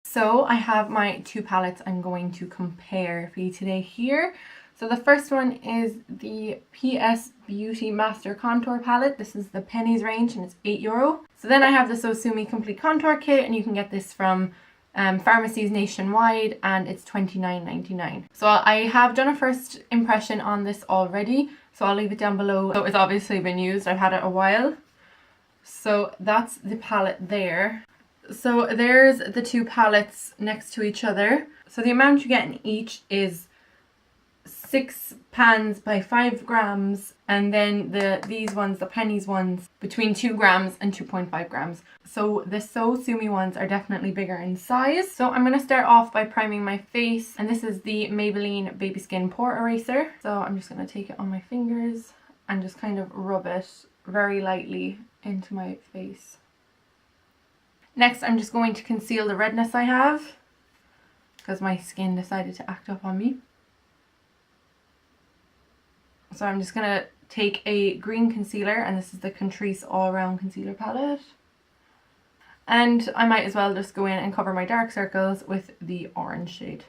So I have my two palettes I'm going to compare for you today here. So the first one is the PS Beauty Master Contour Palette. This is the Penneys range and it's €8. So then I have the SOSU Complete Contour Kit, and you can get this from pharmacies nationwide, and it's $29.99. So I have done a first impression on this already, so I'll leave it down below. So it's obviously been used, I've had it a while. So that's the palette there. So there's the two palettes next to each other. So the amount you get in each is 6 pans by 5 grams, and then these ones, the Penneys ones, between 2 grams and 2.5 grams. So the SOSU ones are definitely bigger in size. So I'm going to start off by priming my face, and this is the Maybelline Baby Skin Pore Eraser. So I'm just going to take it on my fingers and just kind of rub it very lightly into my face. Next, I'm just going to conceal the redness I have because my skin decided to act up on me. So I'm just going to take a green concealer, and this is the Catrice All Round Concealer Palette. And I might as well just go in and cover my dark circles with the orange shade.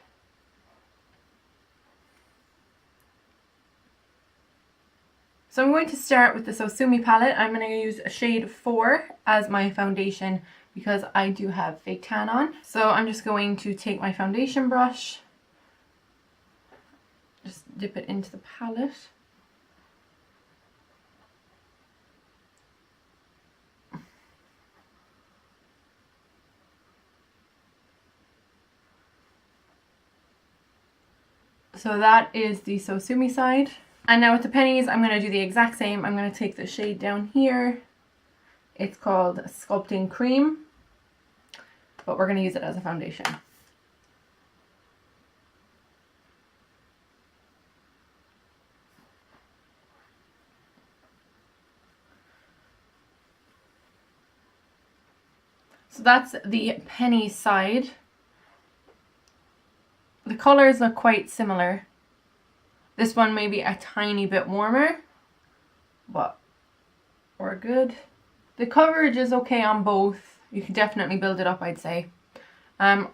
So I'm going to start with the SOSU palette. I'm going to use shade 4 as my foundation because I do have fake tan on. So I'm just going to take my foundation brush, just dip it into the palette. So that is the SOSU side. And now with the Penneys, I'm going to do the exact same. I'm going to take the shade down here. It's called Sculpting Cream, but we're going to use it as a foundation. So that's the Penneys side. The colors look quite similar. This one may be a tiny bit warmer, but we're good. The coverage is okay on both. You can definitely build it up, I'd say.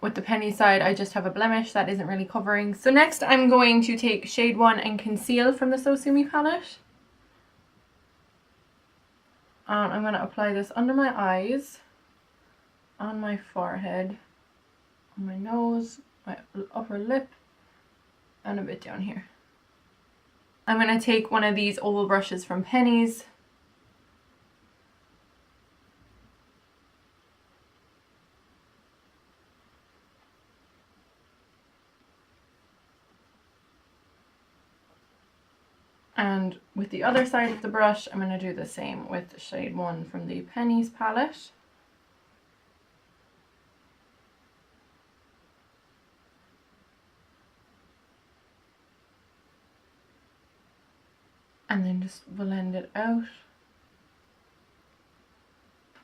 With the Penneys side, I just have a blemish that isn't really covering. So next I'm going to take shade 1 and conceal from the SOSU palette. I'm going to apply this under my eyes, on my forehead, on my nose, my upper lip, and a bit down here. I'm going to take one of these oval brushes from Penneys. And with the other side of the brush, I'm going to do the same with shade 1 from the Penneys palette. And then just blend it out.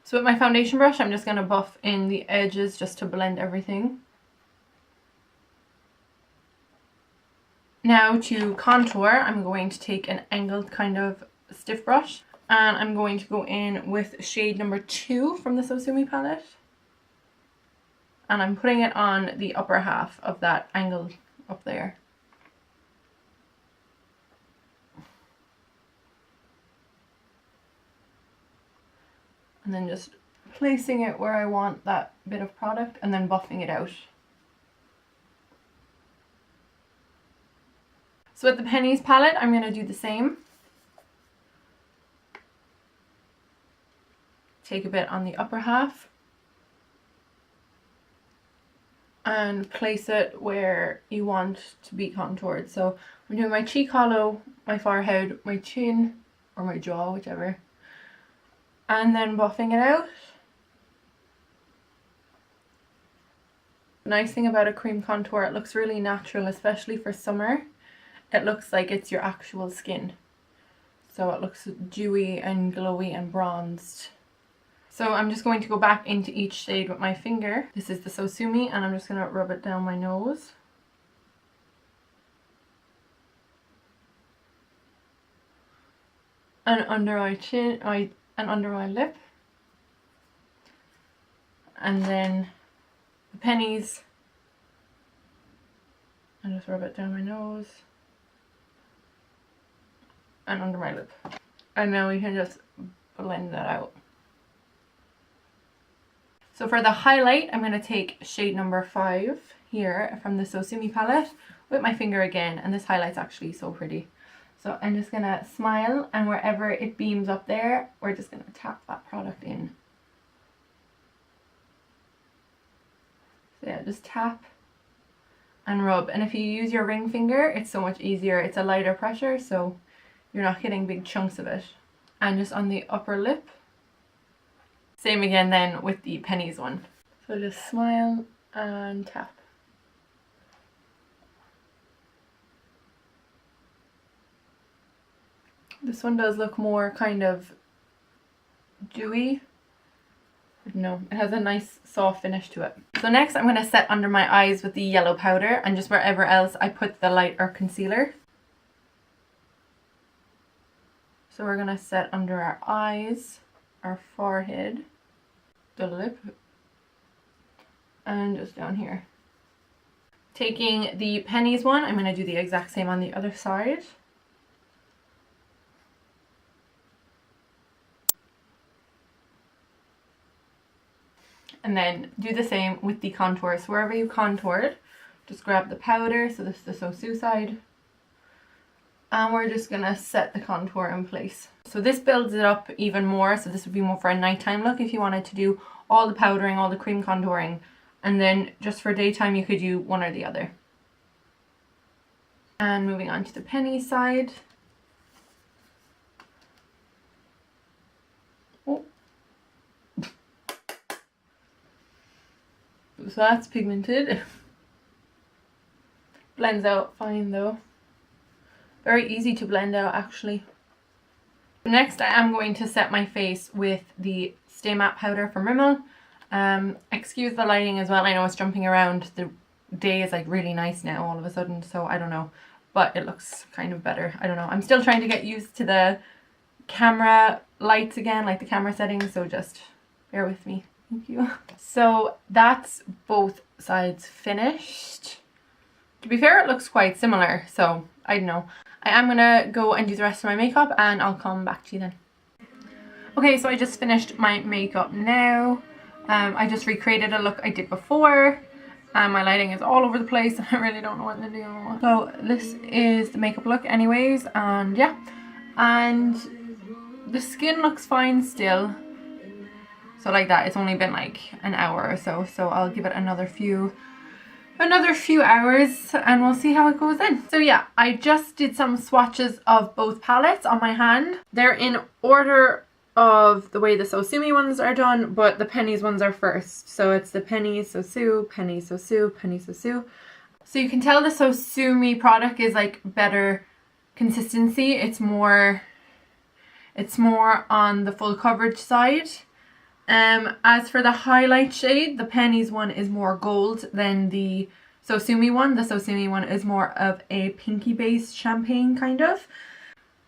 So with my foundation brush, I'm just going to buff in the edges just to blend everything. Now to contour, I'm going to take an angled kind of stiff brush, and I'm going to go in with shade number 2 from the SOSU palette. And I'm putting it on the upper half of that angle up there. And then just placing it where I want that bit of product and then buffing it out. So with the Penneys palette, I'm going to do the same. Take a bit on the upper half and place it where you want to be contoured. So I'm doing my cheek hollow, my forehead, my chin, or my jaw, whichever. And then buffing it out. The nice thing about a cream contour, it looks really natural, especially for summer. It looks like it's your actual skin. So it looks dewy and glowy and bronzed. So I'm just going to go back into each shade with my finger. This is the SOSU, and I'm just going to rub it down my nose. And under my chin, and under my lip. And then the Penneys and just rub it down my nose and under my lip. And now we can just blend that out. So for the highlight, I'm going to take shade number 5 here from the SOSU palette with my finger again, and this highlight's actually so pretty. So I'm just going to smile, and wherever it beams up there, we're just going to tap that product in. So yeah, just tap and rub. And if you use your ring finger, it's so much easier. It's a lighter pressure, so you're not getting big chunks of it. And just on the upper lip. Same again then with the Penneys one. So just smile and tap. This one does look more kind of dewy. No, it has a nice soft finish to it. So next I'm going to set under my eyes with the yellow powder, and just wherever else I put the lighter concealer. So we're going to set under our eyes, our forehead, the lip, and just down here. Taking the Penneys one, I'm going to do the exact same on the other side. And then do the same with the contour. So wherever you contoured, just grab the powder. So this is the SOSU side. And we're just going to set the contour in place. So this builds it up even more. So this would be more for a nighttime look if you wanted to do all the powdering, all the cream contouring. And then just for daytime, you could do one or the other. And moving on to the Penneys side. Oh. So that's pigmented. Blends out fine though. Very easy to blend out actually. Next I am going to set my face with the Stay Matte powder from Rimmel. Excuse the lighting as well, I know it's jumping around. The day is like really nice now all of a sudden, so I don't know. But it looks kind of better, I don't know. I'm still trying to get used to the camera lights again, like the camera settings, so just bear with me. Thank you. So that's both sides finished. To be fair, it looks quite similar, so I don't know. I am gonna go and do the rest of my makeup and I'll come back to you then. Okay, so I just finished my makeup now. I just recreated a look I did before. My lighting is all over the place and I really don't know what to do. So this is the makeup look anyways, and yeah. And the skin looks fine still. So like that, it's only been like an hour or so, so I'll give it another few hours and we'll see how it goes then. So yeah, I just did some swatches of both palettes on my hand. They're in order of the way the SOSU ones are done, but the Penneys ones are first. So it's the Penneys SOSU, Penneys SOSU, Penneys SOSU. So you can tell the SOSU product is like better consistency. It's more on the full coverage side. As for the highlight shade, the Penneys one is more gold than the SOSU one. The SOSU one is more of a pinky based champagne kind of.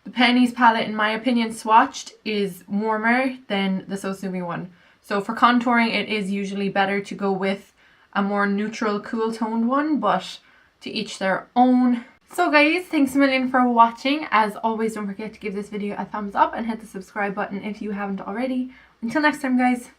The Penneys palette, in my opinion, swatched, is warmer than the SOSU one. So for contouring, it is usually better to go with a more neutral, cool toned one, but to each their own. So guys, thanks a million for watching. As always, don't forget to give this video a thumbs up and hit the subscribe button if you haven't already. Until next time, guys.